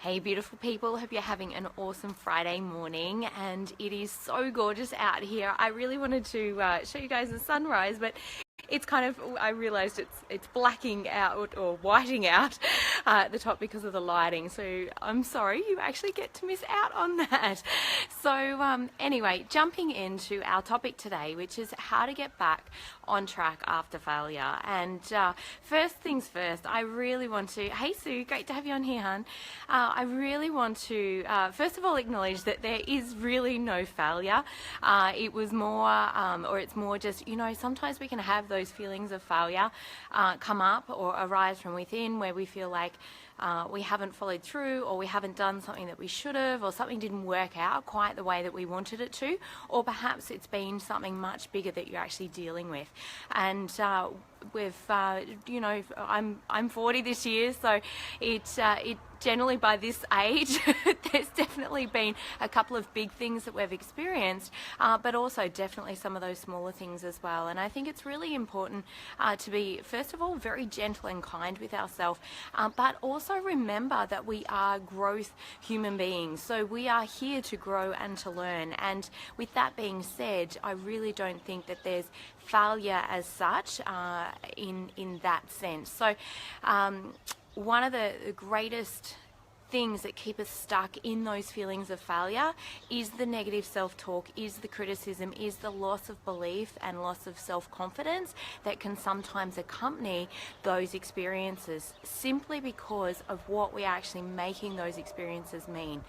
Hey beautiful people, hope you're having an awesome Friday morning, and it is so gorgeous out here. I really wanted to show you guys the sunrise, but it's kind of, I realized it's blacking out or whiting out at the top because of the lighting, so I'm sorry, you actually get to miss out on that. So anyway, jumping into our topic today, which is how to get back on track after failure. And first things first, I really want to, hey Sue, great to have you on here, hon. I really want to first of all acknowledge that there is really no failure. It was more, or it's more just, sometimes we can have those feelings of failure come up or arise from within, where we feel like we haven't followed through, or we haven't done something that we should have, or something didn't work out quite the way that we wanted it to, or perhaps it's been something much bigger that you're actually dealing with. And with I'm 40 this year, so it generally by this age there's definitely been a couple of big things that we've experienced, but also definitely some of those smaller things as well. And I think it's really important to be, first of all, very gentle and kind with ourselves, but also remember that we are growth human beings, so we are here to grow and to learn. And with that being said, I really don't think that there's failure as such in that sense. So one of the greatest things that keep us stuck in those feelings of failure is the negative self-talk, is the criticism, is the loss of belief and loss of self-confidence that can sometimes accompany those experiences, simply because of what we're actually making those experiences mean.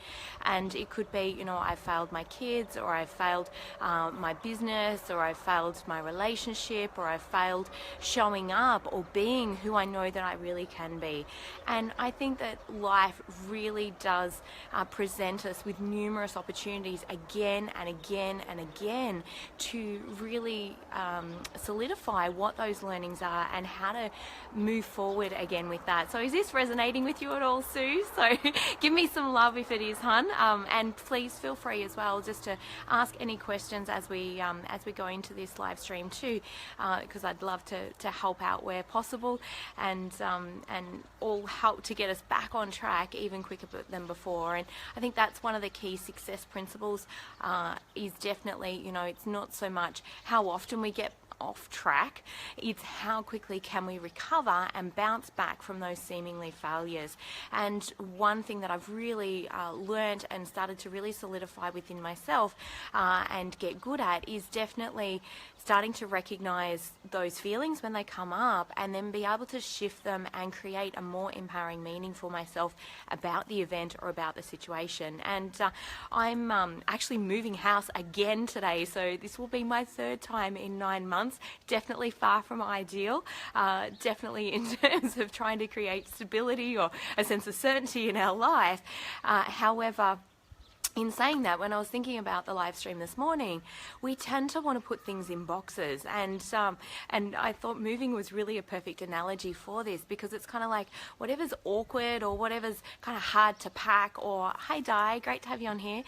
And it could be, I failed my kids, or I failed my business, or I failed my relationship, or I failed showing up or being who I know that I really can be. And I think that life really does present us with numerous opportunities again and again and again to really solidify what those learnings are and how to move forward again with that. So is this resonating with you at all, Sue? So give me some love if it is, hun, and please feel free as well just to ask any questions as we go into this live stream too, because I'd love to help out where possible, and all help to get us back on track even quicker than before. And I think that's one of the key success principles, is definitely, it's not so much how often we get off track, it's how quickly can we recover and bounce back from those seemingly failures. And one thing that I've really learned and started to really solidify within myself and get good at is definitely starting to recognize those feelings when they come up, and then be able to shift them and create a more empowering meaning for myself about the event or about the situation. And I'm actually moving house again today, so this will be my third time in 9 months. Definitely far from ideal, definitely in terms of trying to create stability or a sense of certainty in our life. However, in saying that, when I was thinking about the live stream this morning, we tend to want to put things in boxes, and I thought moving was really a perfect analogy for this, because it's kind of like whatever's awkward or whatever's kind of hard to pack, or hi Di, great to have you on here,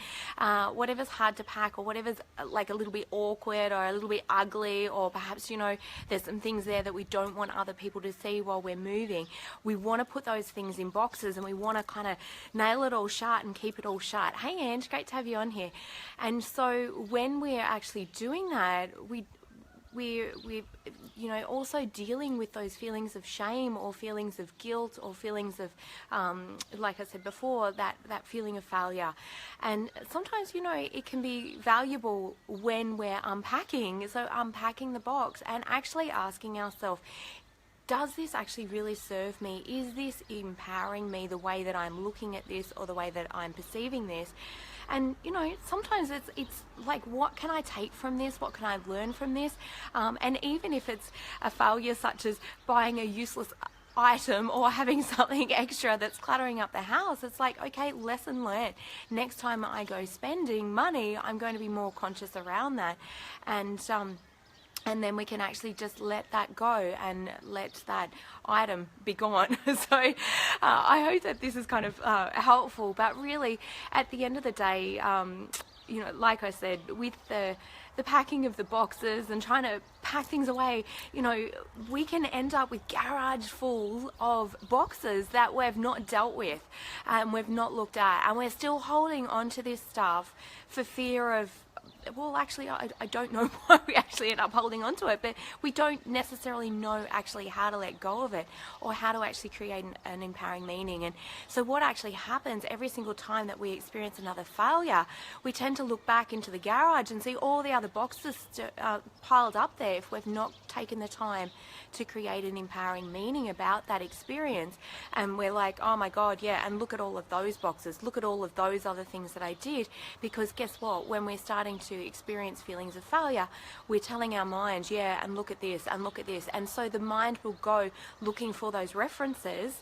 whatever's hard to pack, or whatever's like a little bit awkward or a little bit ugly, or perhaps there's some things there that we don't want other people to see while we're moving. We want to put those things in boxes, and we want to kind of nail it all shut and keep it all shut. Hey Ange, great to have you on here. And so when we're actually doing that, we're also dealing with those feelings of shame, or feelings of guilt, or feelings of, like I said before, that feeling of failure. And sometimes, it can be valuable when we're unpacking. So unpacking the box and actually asking ourselves, does this actually really serve me? Is this empowering me the way that I'm looking at this, or the way that I'm perceiving this? And sometimes it's like, what can I take from this? What can I learn from this? And even if it's a failure such as buying a useless item or having something extra that's cluttering up the house, it's like, okay, lesson learned. Next time I go spending money, I'm going to be more conscious around that. And then we can actually just let that go and let that item be gone. So I hope that this is kind of helpful. But really, at the end of the day, like I said, with the the packing of the boxes and trying to pack things away, you know, we can end up with garage full of boxes that we've not dealt with and we've not looked at, and we're still holding on to this stuff for fear of, well, actually, I don't know why we actually end up holding on to it, but we don't necessarily know actually how to let go of it or how to actually create an empowering meaning. And so what actually happens every single time that we experience another failure, we tend to look back into the garage and see all the other boxes piled up there if we've not taken the time to create an empowering meaning about that experience. And we're like, oh my God, yeah, and look at all of those boxes, look at all of those other things that I did. Because guess what, when we're starting to experience feelings of failure, we're telling our mind, yeah, and look at this and look at this, and so the mind will go looking for those references.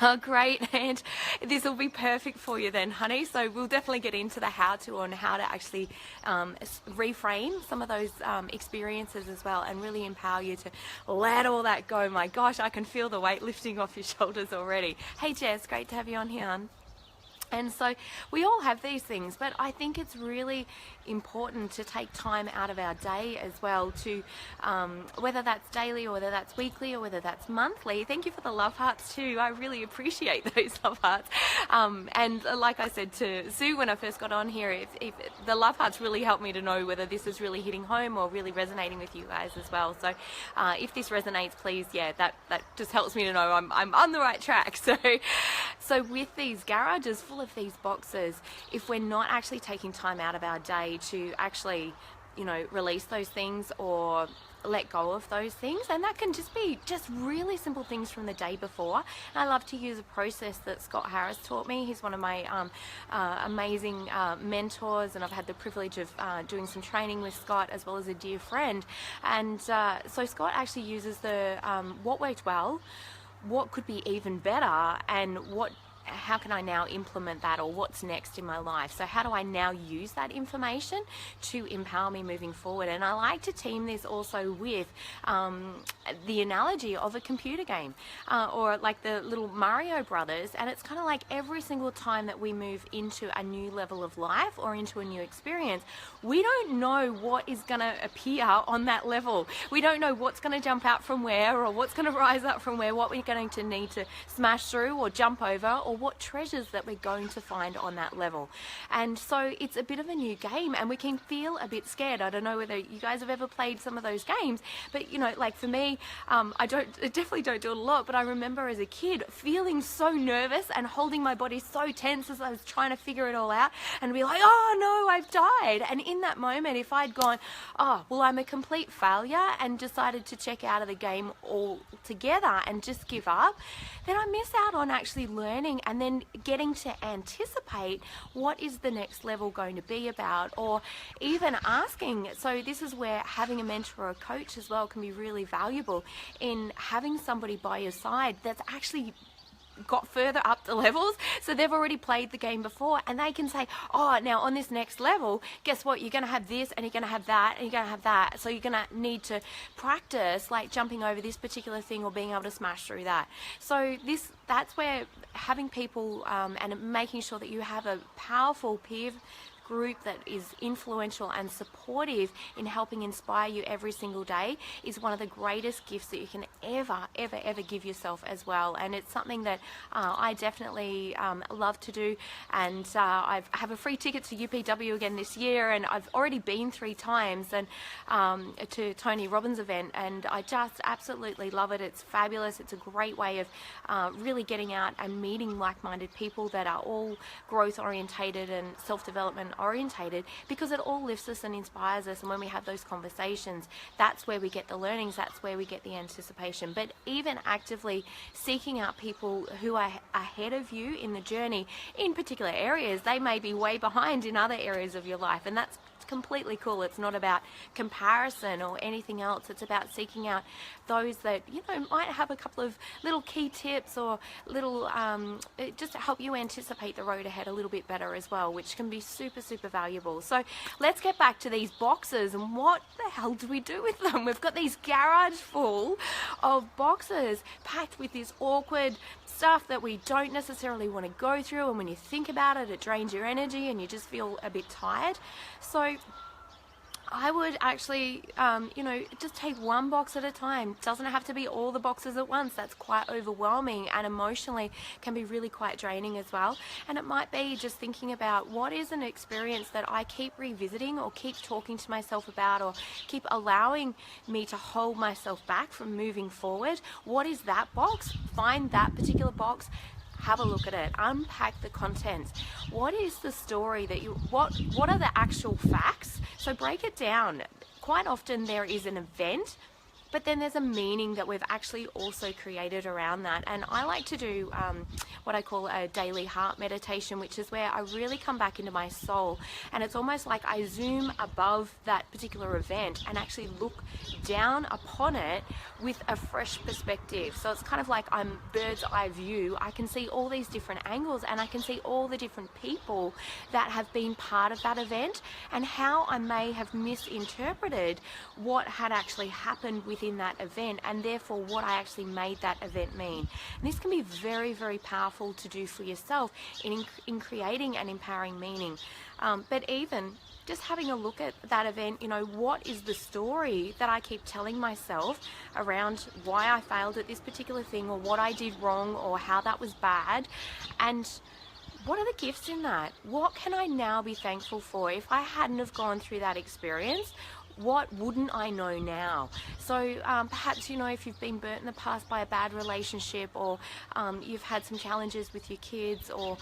Oh, great, and this will be perfect for you then, honey. So we'll definitely get into the how-to on how to actually reframe some of those experiences as well, and really empower you to let all that go. My gosh, I can feel the weight lifting off your shoulders already. Hey Jess, great to have you on here, hon. And so we all have these things, but I think it's really important to take time out of our day as well to, whether that's daily or whether that's weekly or whether that's monthly. Thank you for the love hearts too. I really appreciate those love hearts. And like I said to Sue when I first got on here, if the love hearts really help me to know whether this is really hitting home or really resonating with you guys as well. So if this resonates, please, yeah, that just helps me to know I'm on the right track. So with these garages full of these boxes, if we're not actually taking time out of our day to actually, you know, release those things or let go of those things, and that can just be just really simple things from the day before. And I love to use a process that Scott Harris taught me. He's one of my amazing mentors, and I've had the privilege of doing some training with Scott as well as a dear friend. And so Scott actually uses the what worked well, what could be even better, and how can I now implement that, or what's next in my life? So how do I now use that information to empower me moving forward? And I like to team this also with the analogy of a computer game or like the little Mario Brothers. And it's kind of like every single time that we move into a new level of life or into a new experience, we don't know what is going to appear on that level. We don't know what's going to jump out from where, or what's going to rise up from where, what we're going to need to smash through or jump over, or what treasures that we're going to find on that level. And so it's a bit of a new game, and we can feel a bit scared. I don't know whether you guys have ever played some of those games, but you know, like for me, I definitely don't do it a lot, but I remember as a kid feeling so nervous and holding my body so tense as I was trying to figure it all out, and be like, oh no, I've died. And in that moment, if I'd gone, oh, well, I'm a complete failure, and decided to check out of the game altogether and just give up, then I miss out on actually learning and then getting to anticipate what is the next level going to be about, or even asking. So this is where having a mentor or a coach as well can be really valuable, in having somebody by your side that's actually got further up the levels, so they've already played the game before, and they can say, oh, now on this next level, guess what, you're going to have this, and you're going to have that, and you're going to have that, so you're going to need to practice like jumping over this particular thing or being able to smash through that. So that's where having people and making sure that you have a powerful peer group that is influential and supportive in helping inspire you every single day is one of the greatest gifts that you can ever give yourself as well. And it's something that I definitely love to do, and I have a free ticket to UPW again this year, and I've already been 3 times and to Tony Robbins' event, and I just absolutely love it. It's fabulous. It's a great way of really getting out and meeting like-minded people that are all growth orientated and self-development orientated, because it all lifts us and inspires us. And when we have those conversations, that's where we get the learnings, that's where we get the anticipation. But even actively seeking out people who are ahead of you in the journey in particular areas, they may be way behind in other areas of your life, and that's completely cool. It's not about comparison or anything else. It's about seeking out those that, you know, might have a couple of little key tips or little just to help you anticipate the road ahead a little bit better as well, which can be super valuable. So let's get back to these boxes, and what the hell do we do with them? We've got these garage full of boxes packed with this awkward stuff that we don't necessarily want to go through, and when you think about it, it drains your energy and you just feel a bit tired. So I would actually, just take one box at a time. It doesn't have to be all the boxes at once. That's quite overwhelming and emotionally can be really quite draining as well. And it might be just thinking about what is an experience that I keep revisiting or keep talking to myself about or keep allowing me to hold myself back from moving forward. What is that box? Find that particular box. Have a look at it, unpack the contents. What is the story that what are the actual facts? So break it down. Quite often there is an event, but then there's a meaning that we've actually also created around that. And I like to do what I call a daily heart meditation, which is where I really come back into my soul. And it's almost like I zoom above that particular event and actually look down upon it with a fresh perspective. So it's kind of like I'm bird's eye view. I can see all these different angles and I can see all the different people that have been part of that event and how I may have misinterpreted what had actually happened within that event and therefore what I actually made that event mean. And this can be very, very powerful to do for yourself in creating and empowering meaning. But even just having a look at that event, what is the story that I keep telling myself around why I failed at this particular thing or what I did wrong or how that was bad, and what are the gifts in that? What can I now be thankful for? If I hadn't have gone through that experience, what wouldn't I know now? So perhaps, if you've been burnt in the past by a bad relationship or you've had some challenges with your kids or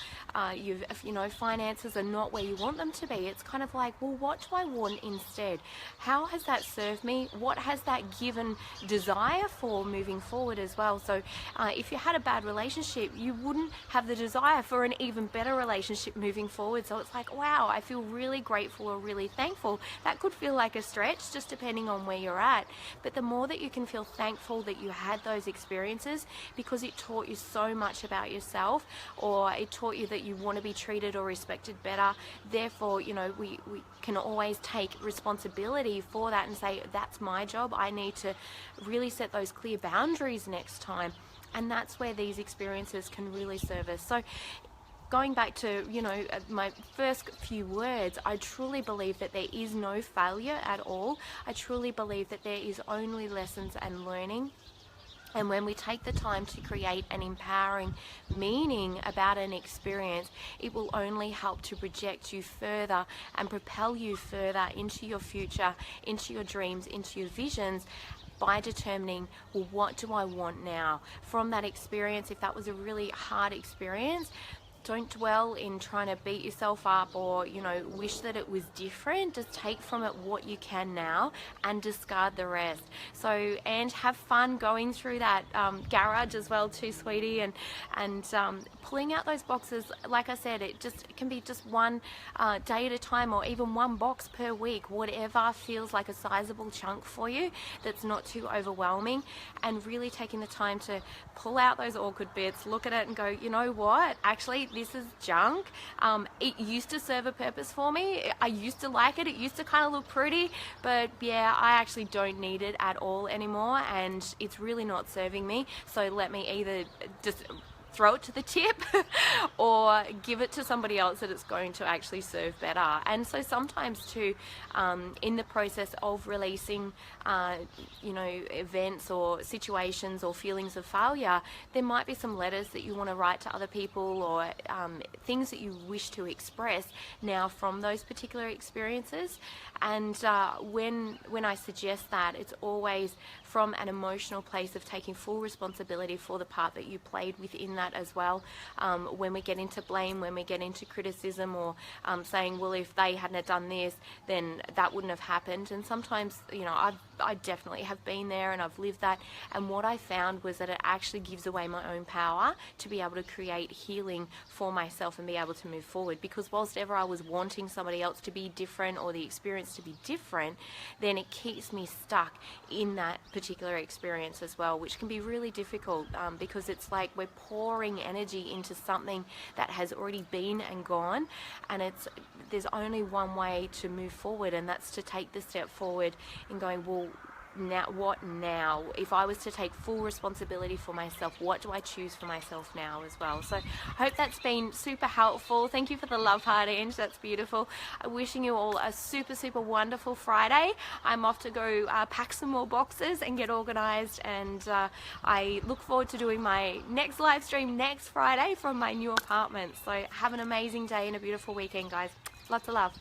finances are not where you want them to be, it's kind of like, well, what do I want instead? How has that served me? What has that given desire for moving forward as well? So if you had a bad relationship, you wouldn't have the desire for an even better relationship moving forward. So it's like, wow, I feel really grateful or really thankful. That could feel like a stretch, just depending on where you're at. But the more that you can feel thankful that you had those experiences because it taught you so much about yourself or it taught you that you want to be treated or respected better. Therefore, we can always take responsibility for that and say, that's my job. I need to really set those clear boundaries next time. And that's where these experiences can really serve us. So going back to, my first few words, I truly believe that there is no failure at all. I truly believe that there is only lessons and learning. And when we take the time to create an empowering meaning about an experience, it will only help to project you further and propel you further into your future, into your dreams, into your visions, by determining, well, what do I want now from that experience? If that was a really hard experience, don't dwell in trying to beat yourself up or, wish that it was different. Just take from it what you can now and discard the rest. So, and have fun going through that garage as well too, sweetie, and pulling out those boxes. Like I said, it can be just one day at a time or even one box per week, whatever feels like a sizable chunk for you that's not too overwhelming, and really taking the time to pull out those awkward bits, look at it and go, you know what, actually this is junk. It used to serve a purpose for me. I used to like it. It used to kind of look pretty, but yeah, I actually don't need it at all anymore, and it's really not serving me. So let me either just throw it to the tip or give it to somebody else that it's going to actually serve better. And so sometimes too, in the process of releasing events or situations or feelings of failure, there might be some letters that you want to write to other people or things that you wish to express now from those particular experiences. And when I suggest that, it's always from an emotional place of taking full responsibility for the part that you played within that as well. When we get into blame, when we get into criticism or saying, well, if they hadn't have done this, then that wouldn't have happened. And sometimes, I definitely have been there and I've lived that. And what I found was that it actually gives away my own power to be able to create healing for myself and be able to move forward. Because whilst ever I was wanting somebody else to be different or the experience to be different, then it keeps me stuck in that particular experience as well, which can be really difficult because it's like we're pouring energy into something that has already been and gone, and there's only one way to move forward, and that's to take the step forward and going, well, now? If I was to take full responsibility for myself, what do I choose for myself now as well? So I hope that's been super helpful. Thank you for the love heart, Ange. That's beautiful. I'm wishing you all a super, super wonderful Friday. I'm off to go pack some more boxes and get organized, and I look forward to doing my next live stream next Friday from my new apartment. So have an amazing day and a beautiful weekend, guys. Lots of love.